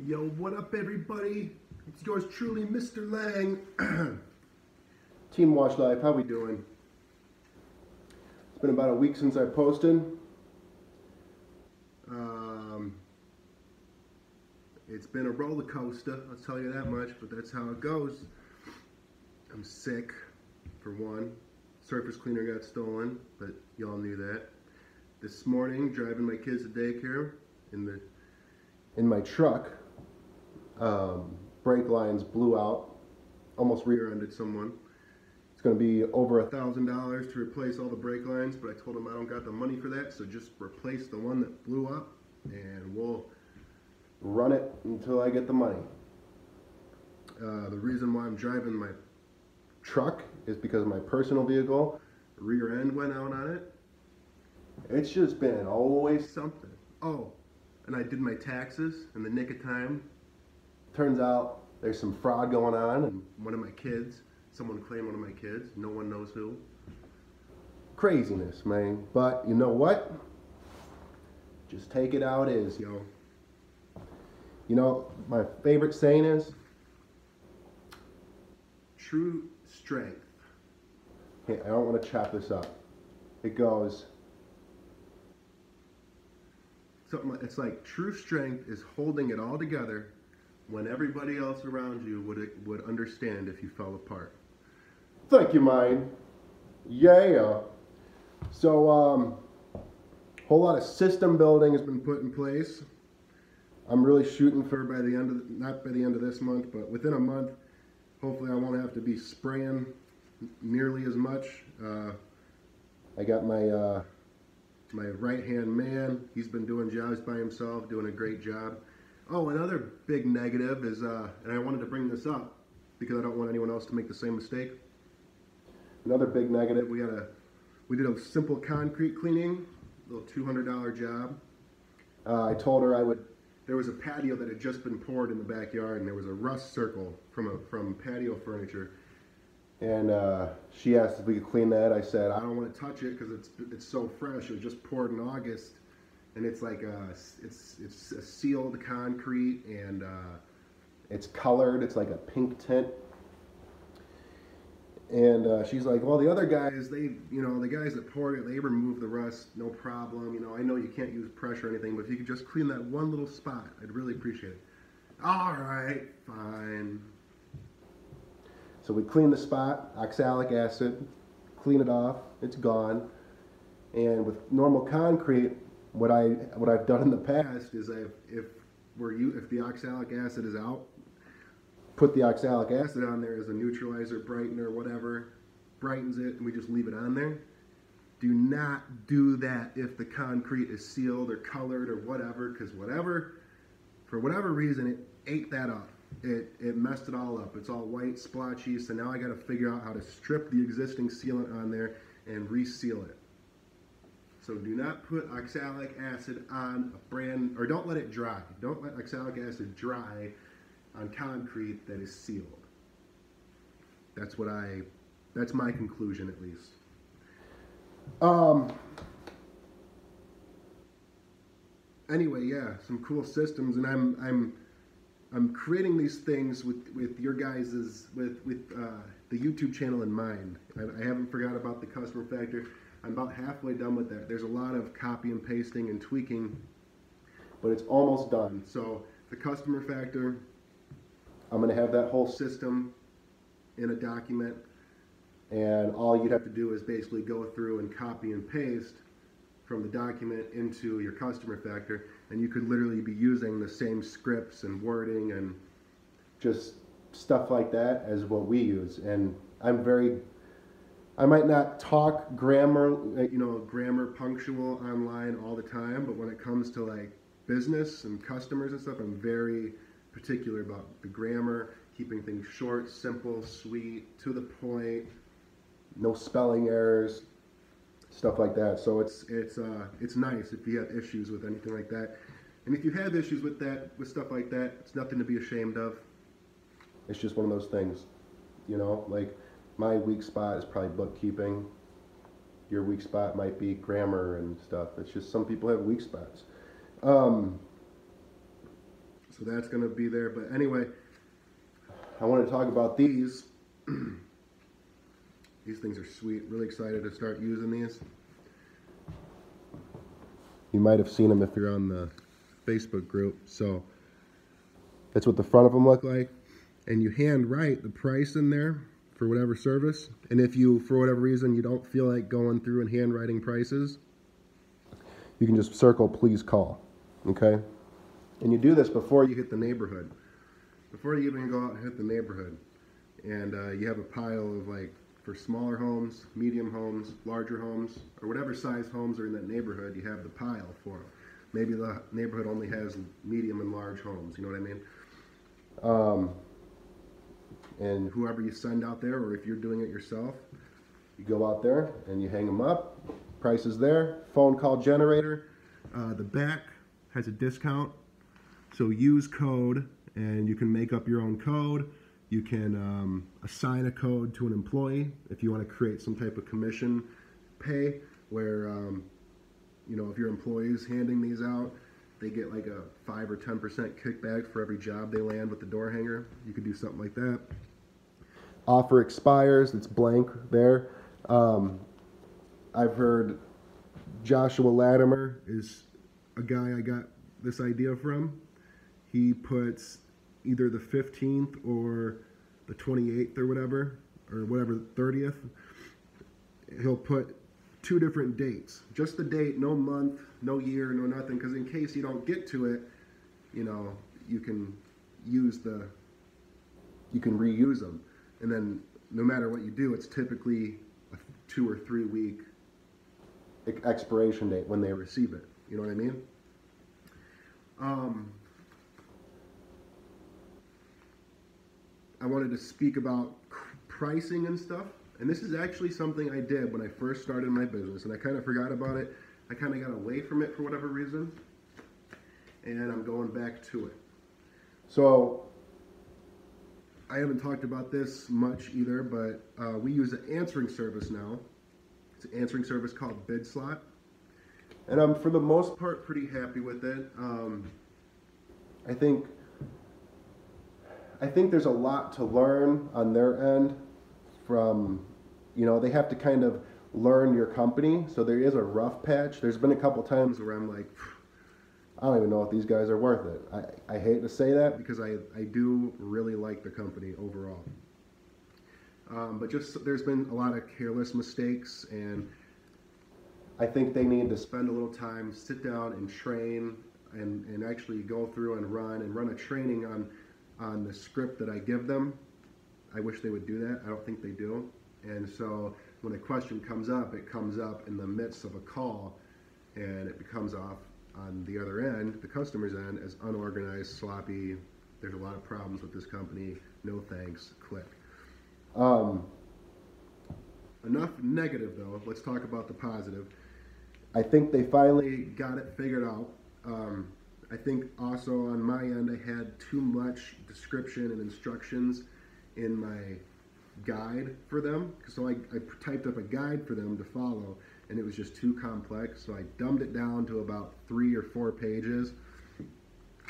Yo, what up everybody? It's yours truly, Mr. Lang. Team Watch Life, how we doing? It's been about a week since I posted. It's been a roller coaster, I'll tell you that much, but that's how it goes. I'm sick, for one. Surface cleaner got stolen, but y'all knew that. This morning, driving my kids to daycare in my truck, brake lines blew out, almost rear-ended someone. It's going to be over $1,000 to replace all the brake lines, but I told them I don't got the money for that, so just replace the one that blew up, and we'll run it until I get the money. The reason why I'm driving my truck is because my personal vehicle, rear end went out on it. It's just been always something. Oh, and I did my taxes in the nick of time. Turns out there's some fraud going on, and someone claimed one of my kids, no one knows who. Craziness, man. But you know what? Just take it how it is, yo. You know, my favorite saying is, true strength. Okay, I don't want to chop this up. It goes, it's like true strength is holding it all together when everybody else around you would understand if you fell apart. Thank you, mine. Yeah. So, whole lot of system building has been put in place. I'm really shooting for not by the end of this month, but within a month, hopefully I won't have to be spraying nearly as much. I got my my right-hand man. He's been doing jobs by himself, doing a great job. Oh, another big negative is, and I wanted to bring this up because I don't want anyone else to make the same mistake. Another big negative, we did a simple concrete cleaning, a little $200 job. I told her there was a patio that had just been poured in the backyard, and there was a rust circle from patio furniture. And she asked if we could clean that. I said, I don't want to touch it because it's so fresh. It was just poured in August. And it's like it's a sealed concrete, and it's colored. It's like a pink tint. And she's like, well, the other guys, the guys that poured it, they removed the rust, no problem. You know, I know you can't use pressure or anything, but if you could just clean that one little spot, I'd really appreciate it. All right, fine. So we clean the spot, oxalic acid, clean it off, it's gone. And with normal concrete, what I've done in the past is if the oxalic acid is out, put the oxalic acid on there as a neutralizer, brightener, whatever, brightens it, and we just leave it on there. Do not do that if the concrete is sealed or colored or whatever, because for whatever reason, it ate that up. It messed it all up. It's all white, splotchy, so now I got to figure out how to strip the existing sealant on there and reseal it. So do not put oxalic acid on or don't let it dry. Don't let oxalic acid dry on concrete that is sealed. That's my conclusion, at least. Anyway, yeah, some cool systems, and I'm creating these things with your guys's with the YouTube channel in mind. I haven't forgot about the customer factor. I'm about halfway done with that. There's a lot of copy and pasting and tweaking, but it's almost done. So the customer factor, I'm going to have that whole system in a document, and all you'd have to do is basically go through and copy and paste from the document into your customer factor, and you could literally be using the same scripts and wording and just stuff like that as what we use. And I might not talk grammar punctual online all the time, but when it comes to like business and customers and stuff, I'm very particular about the grammar, keeping things short, simple, sweet, to the point, no spelling errors, stuff like that. So it's nice if you have issues with anything like that. And if you have issues with stuff like that, it's nothing to be ashamed of. It's just one of those things, like my weak spot is probably bookkeeping. Your weak spot might be grammar and stuff. It's just some people have weak spots. So that's going to be there. But anyway, I want to talk about these. These things are sweet. Really excited to start using these. You might have seen them if you're on the Facebook group. So that's what the front of them look like. And you hand write the price in there for whatever service. And if you, for whatever reason, you don't feel like going through and handwriting prices, you can just circle please call. Okay? And you do this before you hit the neighborhood. Before you even go out and hit the neighborhood. And you have a pile of, like, for smaller homes, medium homes, larger homes, or whatever size homes are in that neighborhood, you have the pile for them. Maybe the neighborhood only has medium and large homes, you know what I mean? And whoever you send out there, or if you're doing it yourself, you go out there and you hang them up. Price is there. Phone call generator. The back has a discount. So use code, and you can make up your own code. You can assign a code to an employee if you want to create some type of commission pay where, you know, if your employee's handing these out, they get like a 5 or 10% kickback for every job they land with the door hanger. You could do something like that. Offer expires. It's blank there. I've heard Joshua Latimer is a guy I got this idea from. He puts either the 15th or the 28th or whatever, 30th. He'll put 2 different dates. Just the date, no month, no year, no nothing, because in case you don't get to it, you know, you can reuse them. And then no matter what you do, it's typically a 2 or 3 week expiration date when they receive it. You know what I mean? I wanted to speak about pricing and stuff. And this is actually something I did when I first started my business, and I kind of forgot about it. I kind of got away from it for whatever reason, and I'm going back to it. So I haven't talked about this much either, but we use an answering service now. It's an answering service called BidSlot, and I'm for the most part pretty happy with it. I think there's a lot to learn on their end from, you know, they have to kind of learn your company. So there is a rough patch. There's been a couple times where I'm like, I don't even know if these guys are worth it. I hate to say that because I do really like the company overall. But just there's been a lot of careless mistakes, and I think they need to spend a little time, sit down and train and actually go through and run a training on the script that I give them. I wish they would do that. I don't think they do. And so when a question comes up, it comes up in the midst of a call, and it becomes off on the other end, the customer's end, as unorganized, sloppy. There's a lot of problems with this company. No thanks. Click. Enough negative though. Let's talk about the positive. I think they finally got it figured out. I think also on my end I had too much description and instructions in my guide for them. So I typed up a guide for them to follow, and it was just too complex. So I dumbed it down to about 3 or 4 pages.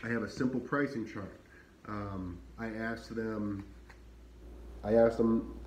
I have a simple pricing chart. I asked them,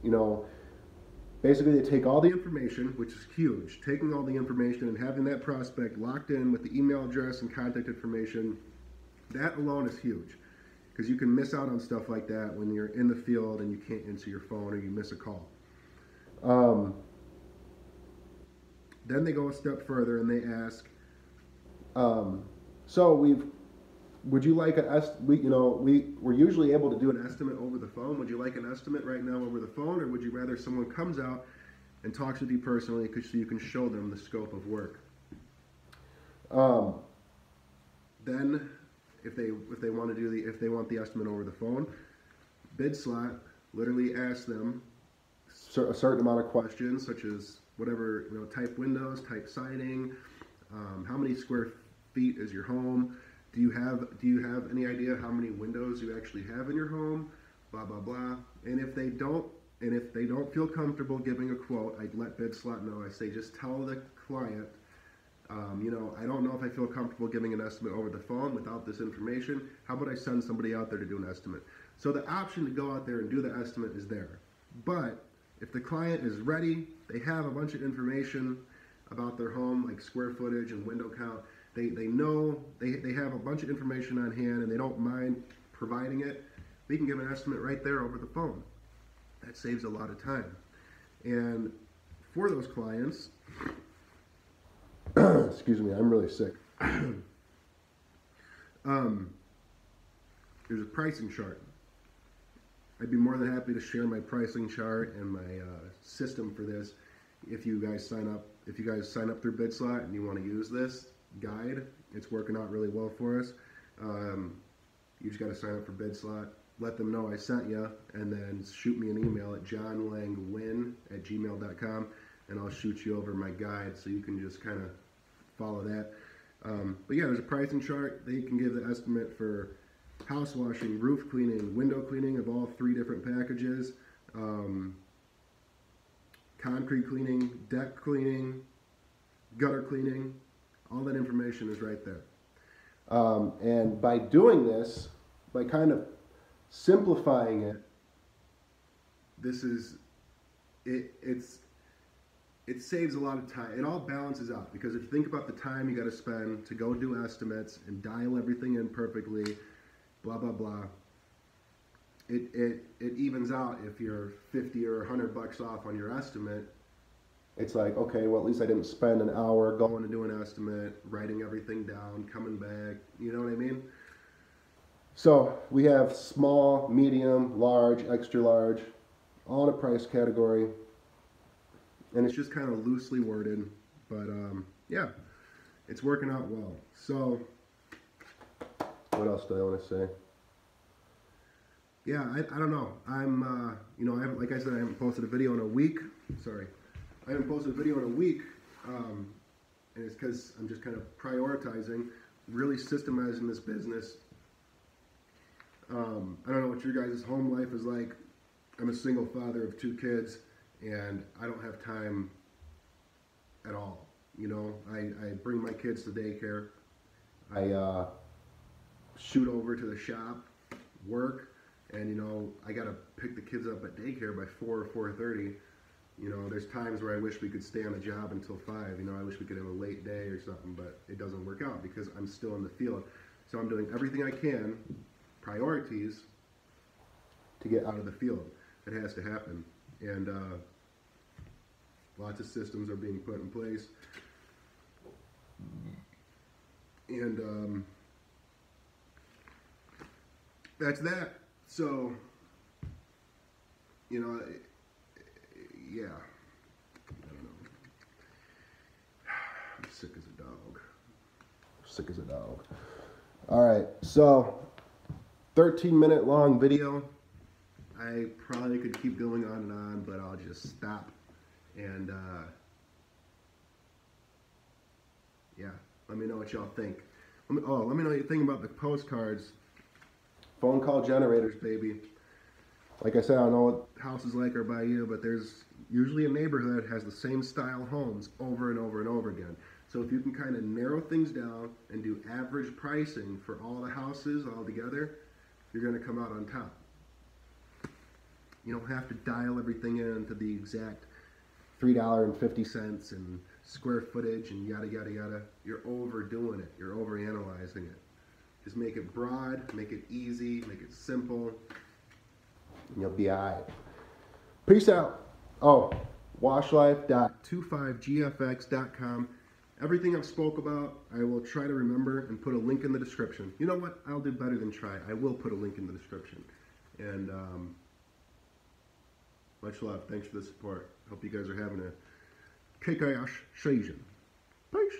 you know, basically they take all the information, which is huge, taking all the information and having that prospect locked in with the email address and contact information. That alone is huge, because you can miss out on stuff like that when you're in the field and you can't answer your phone or you miss a call. Then they go a step further and they ask, would you like we're usually able to do an estimate over the phone. Would you like an estimate right now over the phone, or would you rather someone comes out and talks with you personally so you can show them the scope of work? Then if they want the estimate over the phone, BidSlot literally asks them a certain amount of questions, such as whatever, you know, type windows, type siding, how many square feet is your home, do you have any idea how many windows you actually have in your home, blah blah blah. And if they don't feel comfortable giving a quote, I let BidSlot know. I say just tell the client You know, I don't know if I feel comfortable giving an estimate over the phone without this information. How about I send somebody out there to do an estimate? So the option to go out there and do the estimate is there. But if the client is ready, they have a bunch of information about their home, like square footage and window count. They know, they have a bunch of information on hand and they don't mind providing it. We can give an estimate right there over the phone. That saves a lot of time. And for those clients, excuse me, I'm really sick. There's a pricing chart. I'd be more than happy to share my pricing chart and my system for this. If you guys sign up through BidSlot and you want to use this guide, it's working out really well for us. You just got to sign up for BidSlot. Let them know I sent you, and then shoot me an email at johnlangwin@gmail.com, and I'll shoot you over my guide so you can just kind of follow that. But yeah, there's a pricing chart. They can give the estimate for house washing, roof cleaning, window cleaning of all 3 different packages, concrete cleaning, deck cleaning, gutter cleaning. All that information is right there. And by doing this, by kind of simplifying it, it saves a lot of time. It all balances out, because if you think about the time you got to spend to go do estimates and dial everything in perfectly, blah blah blah, it evens out. If you're 50 or 100 bucks off on your estimate, it's like, okay, well, at least I didn't spend an hour going to do an estimate, writing everything down, coming back, you know what I mean? So we have small, medium, large, extra large, all in a price category. And it's just kind of loosely worded, but yeah, it's working out well. So what else do I want to say? Yeah, I don't know. I'm, you know, like I said, I haven't posted a video in a week. Sorry. I haven't posted a video in a week, and it's because I'm just kind of prioritizing, really systemizing this business. I don't know what your guys' home life is like. I'm a single father of 2 kids, and I don't have time at all. You know, I bring my kids to daycare. I shoot over to the shop, work, and, you know, I got to pick the kids up at daycare by 4 or 4:30. You know, there's times where I wish we could stay on the job until 5. You know, I wish we could have a late day or something, but it doesn't work out because I'm still in the field. So I'm doing everything I can, priorities, to get out of the field. It has to happen. And lots of systems are being put in place. And that's that. So, you know, yeah, I don't know. I'm sick as a dog. Sick as a dog. All right, so 13-minute long video. I probably could keep going on and on, but I'll just stop. And yeah, let me know what y'all think. Let me know what you think about the postcards. Phone call generators, baby. Like I said, I don't know what houses like are by you, but there's usually a neighborhood has the same style homes over and over and over again. So if you can kind of narrow things down and do average pricing for all the houses all together, you're going to come out on top. You don't have to dial everything in to the exact $3.50 and square footage and yada yada yada. You're overdoing it. You're overanalyzing it. Just make it broad, make it easy, make it simple, and you'll be all right. Peace out. Oh, washlife.25gfx.com. Everything I've spoke about, I will try to remember and put a link in the description. You know what? I'll do better than try. I will put a link in the description. And much love. Thanks for the support. Hope you guys are having a kick-ass season. Peace.